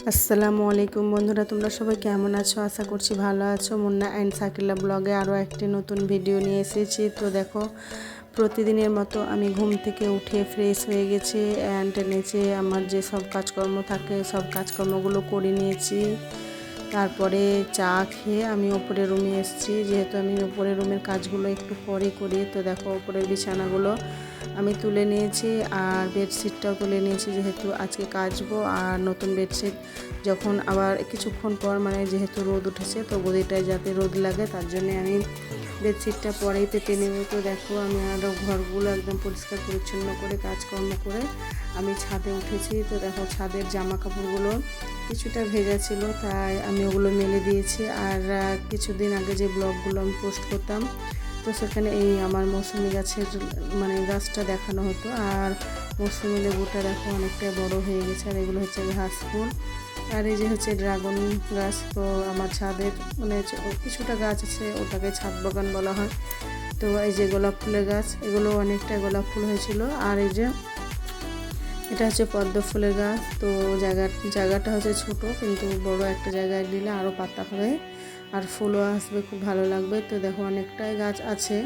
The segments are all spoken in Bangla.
আসসালামু আলাইকুম বন্ধুরা, তোমরা সবাই কেমন আছো? আশা করছি ভালো আছো। মুন্না অ্যান্ড সাকিলা ব্লগে আরও একটি নতুন ভিডিও নিয়ে এসেছি। তো দেখো, প্রতিদিনের মতো আমি ঘুম থেকে উঠে ফ্রেশ হয়ে গেছি অ্যান্ড নিচে আমার যে সব কাজকর্ম থাকে সব কাজকর্মগুলো করে নিয়েছি। তারপরে চা খেয়ে আমি ওপরের রুমে এসেছি, যেহেতু আমি ওপরের রুমের কাজগুলো একটু পরে করি। তো দেখো, ওপরের বিছানাগুলো আমি তুলে নিয়েছি আর বেডশিটটাও তুলে নিয়েছি, যেহেতু আজকে কাচবো। আর নতুন বেডশিট যখন আবার কিছুক্ষণ পর যেহেতু রোদ উঠেছে, তো গদিটায় যাতে রোদ লাগে তার জন্য আমি বেডশিটটা পরেই পেতে নেব। তো দেখো, আমি আরও ঘরগুলো একদম পরিষ্কার পরিচ্ছন্ন করে কাজকর্ম করে আমি ছাদে উঠেছি। তো দেখো, ছাদের জামা কাপড়গুলো কিছুটা ভেজা ছিল, তাই আমি ওগুলো মেলে দিয়েছি। আর কিছুদিন আগে যে ব্লগগুলো আমি পোস্ট করতাম, তো সেখানে এই আমার মৌসুমি গাছের গাছটা দেখানো হতো। আর মৌসুমি লেবুটা দেখো অনেকটা বড় হয়ে গেছে। আর এগুলো হচ্ছে ঘাস ফুল, আর এই যে হচ্ছে ড্রাগন গাছ। তো আমার ছাদের কিছুটা গাছ আছে, ওটাকে ছাদ বাগান বলা হয়। তো এই যে গোলাপ ফুলের গাছ, এগুলো অনেকটা গোলাপ ফুল হয়েছিল। আর এই যে এটা হচ্ছে পদ্ম ফুলের গাছ। তো জায়গাটা হচ্ছে ছোট, কিন্তু বড় একটা জায়গায় দিলে আরও পাতা হবে আর ফুলও আসবে, খুব ভালো লাগবে। তো দেখো, অনেকটাই গাছ আছে।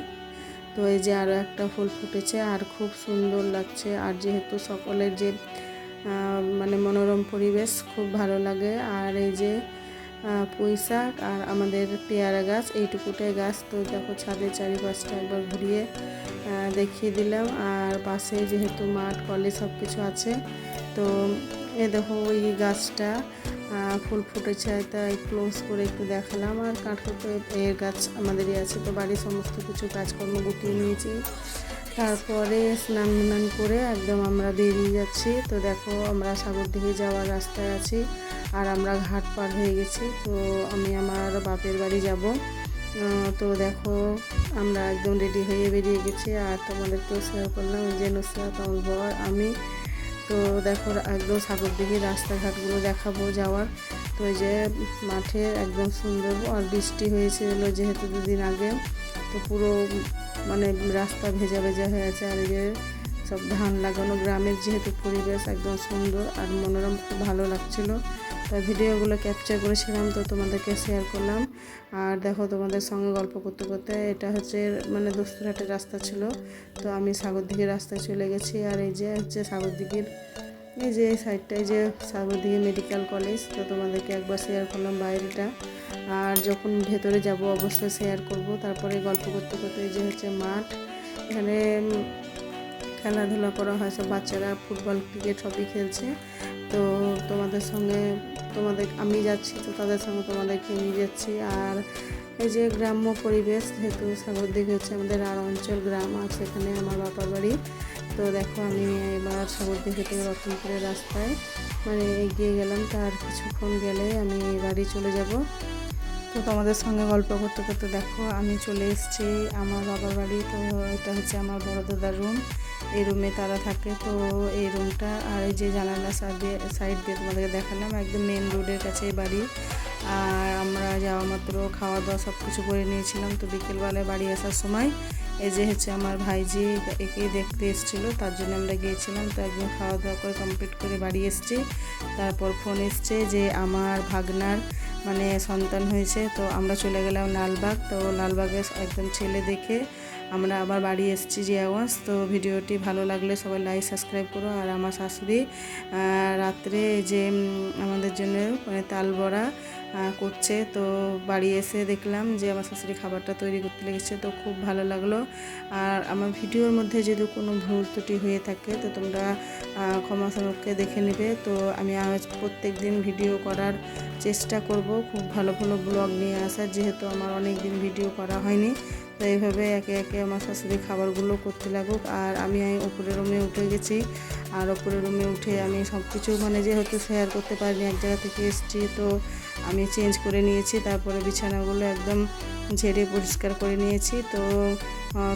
তো এই যে আরও একটা ফুল ফুটেছে আর খুব সুন্দর লাগছে। আর যেহেতু সকলের যে মনোরম পরিবেশ খুব ভালো লাগে। আর এই যে পুঁই শাক আর আমাদের পেয়ারা গাছ, এইটুকুটাই গাছ। তো দেখো, ছাদের চারিপাশটা একবার ঘুরিয়ে দেখিয়ে দিলাম। আর পাশে যেহেতু মাঠ কলেজ সব কিছু আছে, তো এ দেখো ওই গাছটা ফুল ফুটেছে, তাই ক্লোজ করে একটু দেখালাম। আর কাঠকোটো এর গাছ আমাদেরই আছে। তো বাড়ির সমস্ত কিছু কাজকর্ম গুটিয়ে নিয়েছি, তারপরে স্নান করে একদম আমরা বেরিয়ে যাচ্ছি। তো দেখো, আমরা সাগরদিঘি যাওয়ার রাস্তায় আছি আর আমরা ঘাট পার হয়ে গেছি। তো আমি আমার বাপের বাড়ি যাব। তো দেখো, আমরা একদম রেডি হয়ে বেরিয়ে গেছি আর তোমাদেরকেও শেয়ার করলাম। ওই যে নুসরাত, আমার বর, আমি। তো দেখো, একদম সাগরদিঘির রাস্তাঘাটগুলো দেখাবো যাওয়ার। তো এই যে মাঠে একদম সুন্দর, আর বৃষ্টি হয়েছিল যেহেতু দুদিন আগে, তো পুরো রাস্তা ভেজা ভেজা হয়ে আছে। আর এই যে সব ধান লাগানো, গ্রামের যেহেতু পরিবেশ একদম সুন্দর আর মনোরম, খুব ভালো লাগছিল। তাই ভিডিওগুলো ক্যাপচার করেছিলাম, তো তোমাদেরকে শেয়ার করলাম। আর দেখো, তোমাদের সঙ্গে গল্প করতে করতে এটা হচ্ছে দোস্তরহাটের রাস্তা ছিল, তো আমি সাগরদিঘির রাস্তায় চলে গেছি। আর এই যে হচ্ছে সাগরদিঘির এই যে সাইডটায় যে সাগরদিঘি মেডিকেল কলেজ, তো তোমাদেরকে একবার শেয়ার করলাম বাইরেটা। আর যখন ভেতরে যাব অবশ্যই শেয়ার করব। তারপরে গল্প করতে করতে এই যে হচ্ছে মাঠ, এখানে খেলাধুলা করা হয়, সব বাচ্চারা ফুটবল ক্রিকেট সবই খেলছে। তো আমি যাচ্ছি, তো তাদের সঙ্গে তোমাদেরকে নিয়ে যাচ্ছি। আর এই যে গ্রাম্য পরিবেশ, যেহেতু সাগরদিঘি হচ্ছে আমাদের আর অঞ্চল গ্রাম, আর সেখানে আমার বাবার বাড়ি। তো দেখো, আমি এবার সাগরদিঘি থেকে রতনপুরের রাস্তায় এগিয়ে গেলাম। তার কিছুক্ষণ গেলে আমি বাড়ি চলে যাব। তো তোমাদের সঙ্গে গল্প করতে করতে দেখো, আমি চলে এসেছি আমার বাবার বাড়ি। তো এটা হচ্ছে আমার বড় দাদার রুম, এই রুমে তারা থাকে। তো এই রুমটা আর এই যে জানালা সাইড দিয়ে তোমাদেরকে দেখালাম, একদম মেন রোডের কাছে বাড়ি। আর আমরা যাওয়া মাত্র খাওয়া দাওয়া সব কিছু করে নিয়েছিলাম। তো বিকেলবেলায় বাড়ি আসার সময় এই যে হচ্ছে আমার ভাইজি একে দেখতে এসেছিলো, তার জন্য আমরা গিয়েছিলাম। তো একদম খাওয়া দাওয়া করে কমপ্লিট করে বাড়ি এসেছি। তারপর ফোন এসছে যে আমার ভাগনার সন্তান হয়েছে। তো আমরা চলে গেলাম লালবাগ। তো লালবাগে একদম ছেলে দেখে আমরা আবার বাড়ি এসেছি জিয়াগঞ্জ। তো ভিডিওটি ভালো লাগলে সবাই লাইক সাবস্ক্রাইব করো। আর আমার শাশুড়ি রাত্রে যে আমাদের জন্য তাল বড়া করছে। তো বাড়ি এসে দেখলাম যে আমার শাশুড়ি খাবারটা তৈরি করতে লেগেছে, তো খুব ভালো লাগলো। আর আমার ভিডিওর মধ্যে যদি কোনো ভুল ত্রুটি হয়ে থাকে, তো তোমরা ক্ষমা সুমুখে দেখে নেবে। তো আমি আজ প্রত্যেক দিন ভিডিও করার চেষ্টা করব, খুব ভালো ভালো ব্লগ নিয়ে আসার, যেহেতু আমার অনেক দিন ভিডিও করা হয়নি। তো এইভাবে একে একে আমার শাশুড়ি খাবারগুলো করতে লাগুক। আর আমি উপরের রুমে উঠে গেছি। আর উপরের রুমে উঠে আমি সব কিছু যেহেতু শেয়ার করতে পারিনি, এক জায়গা থেকে এসেছি, তো আমি চেঞ্জ করে নিয়েছি। তারপরে বিছানাগুলো একদম ঝেড়ে পরিষ্কার করে নিয়েছি। তো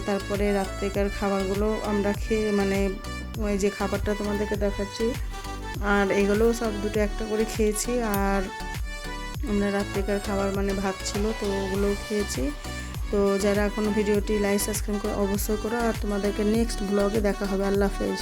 তারপরে রাত্রেকার খাবারগুলো আমরা খেয়ে ওই যে খাবারটা তোমাদেরকে দেখাচ্ছি, আর এগুলোও সব দুটো একটা করে খেয়েছি। আর আমরা রাত্রিকার খাবার ভাত ছিল, তো ওগুলোও খেয়েছি। তো যারা এখনও ভিডিওটি লাইক সাবস্ক্রাইব করে অবশ্যই করো। আর তোমাদেরকে নেক্সট ব্লগে দেখা হবে। আল্লাহ হাফেজ।